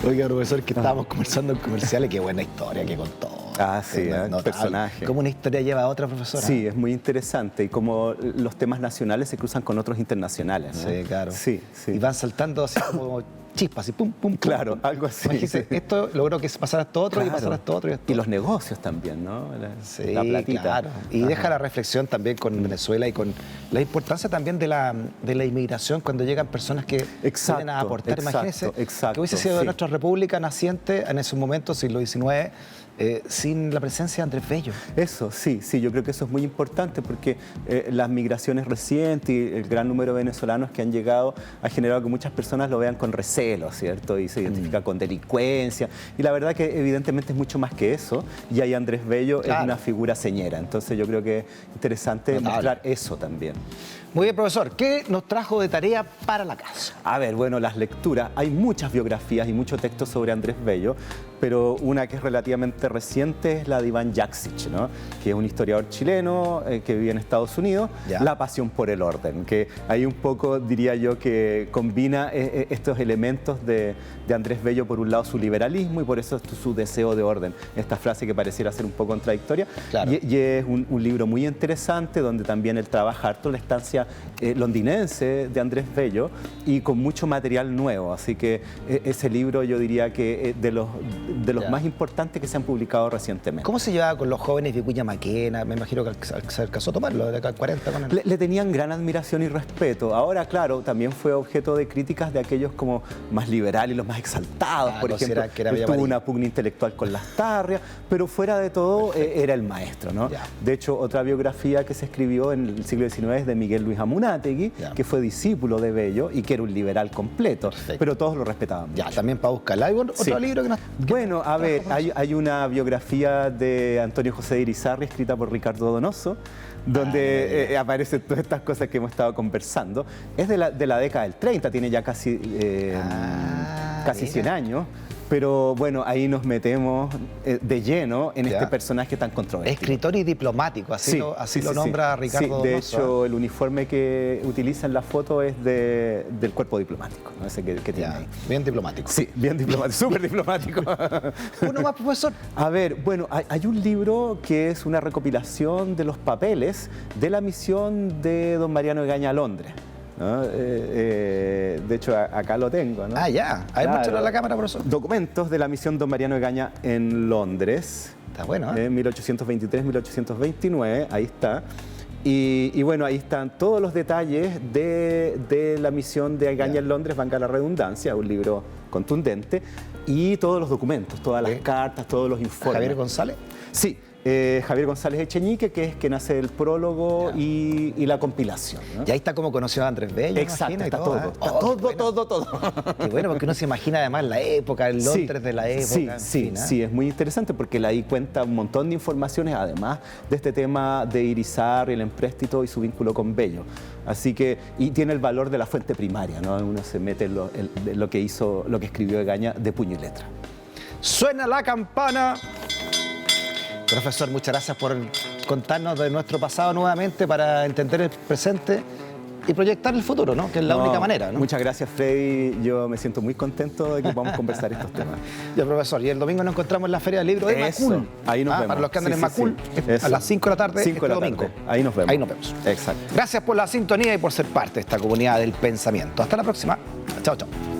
Oiga, profesor, que estábamos conversando en comerciales, qué buena historia que contó. Ah, sí, el personaje. ¿Cómo una historia lleva a otra, profesora? Sí, es muy interesante. Y como los temas nacionales se cruzan con otros internacionales, ¿no? Sí, claro. Sí. Y van saltando así como chispas, y pum, pum, pum. Claro, pum. algo así. Imagínate, esto logró que pasara esto otro, Claro. y pasara esto otro. Y los negocios también, ¿no? La platita. Claro. Y deja la reflexión también con Venezuela y con la importancia también de la inmigración cuando llegan personas que vienen a aportar. Imagínense que hubiese sido de nuestra república naciente en esos momentos, siglo XIX, sin la presencia de Andrés Bello. Eso, sí, yo creo que eso es muy importante porque las migraciones recientes y el gran número de venezolanos que han llegado ha generado que muchas personas lo vean con recelo, ¿cierto? Y se identifica con delincuencia. Y la verdad que evidentemente es mucho más que eso. Y ahí Andrés Bello es una figura señera. Entonces yo creo que es interesante mostrar eso también. Muy bien, profesor. ¿Qué nos trajo de tarea para la casa? A ver, bueno, las lecturas. Hay muchas biografías y mucho texto sobre Andrés Bello, pero una que es relativamente reciente es la de Iván Jaksic, ¿no? Que es un historiador chileno que vive en Estados Unidos. Ya. La pasión por el orden, que ahí un poco diría yo que combina estos elementos de Andrés Bello, por un lado su liberalismo y por eso su deseo de orden. Esta frase que pareciera ser un poco contradictoria. Claro. Y es un libro muy interesante donde también él trabaja harto la estancia londinense de Andrés Bello y con mucho material nuevo. Así que ese libro yo diría que de los más importantes que se han publicado recientemente. ¿Cómo se llevaba con los jóvenes de Vicuña Maquena? Me imagino que se alcanzó a tomarlo, de acá al 40 con él. Le tenían gran admiración y respeto. Ahora, claro, también fue objeto de críticas de aquellos como más liberales y los más exaltados. Por ejemplo, él tuvo una pugna intelectual con Lastarria, pero fuera de todo era el maestro, ¿no? Ya. De hecho, otra biografía que se escribió en el siglo XIX es de Miguel Luis Amunátegui, que fue discípulo de Bello y que era un liberal completo. Perfecto. Pero todos lo respetaban mucho. Ya, también para buscarla. ¿Hay otro libro que nos... Bueno, a ver, hay una biografía de Antonio José de Irizarry escrita por Ricardo Donoso, donde aparecen todas estas cosas que hemos estado conversando. Es de la década del 30, tiene ya casi 100 años. Pero bueno, ahí nos metemos de lleno en este personaje tan controvertido. Escritor y diplomático, así lo nombra Ricardo Donoso. De hecho, el uniforme que utiliza en la foto es del cuerpo diplomático, ¿no? Ese que tiene ahí. Bien diplomático. Sí, bien diplomático, súper diplomático. Uno más, profesor. A ver, bueno, hay un libro que es una recopilación de los papeles de la misión de don Mariano Egaña a Londres, ¿no? De hecho, acá lo tengo, ¿no? Ah, ya. A ver, muéstralo a la cámara, profesor. Documentos de la misión don Mariano Egaña en Londres. Está bueno, ¿eh? 1823-1829, ahí está. Y bueno, ahí están todos los detalles de la misión de Egaña en Londres, valga la redundancia, un libro contundente, y todos los documentos, todas las cartas, todos los informes. ¿Javier González? Sí, Javier González Echeñique, que es quien hace el prólogo y la compilación, ¿no? Y ahí está como conoció a Andrés Bello. Exacto, está todo, todo, está todo. Qué bueno, porque uno se imagina además la época, el Londres de la época. Sí, es muy interesante porque él ahí cuenta un montón de informaciones, además de este tema de Irizarry, el empréstito y su vínculo con Bello. Así que, y tiene el valor de la fuente primaria, ¿no? Uno se mete en lo que escribió Egaña de puño y letra. Suena la campana. Profesor, muchas gracias por contarnos de nuestro pasado nuevamente para entender el presente y proyectar el futuro, ¿no? Que es la única manera, ¿no? Muchas gracias, Freddy. Yo me siento muy contento de que podamos conversar estos temas. Ya, profesor, y el domingo nos encontramos en la Feria del Libro de Macul. Ahí nos vemos. Para los que andan en Macul, a las 5 de la tarde, 5 de la domingo. tarde. Ahí nos vemos. Ahí nos vemos. Exacto. Gracias por la sintonía y por ser parte de esta comunidad del pensamiento. Hasta la próxima. Chao, chao.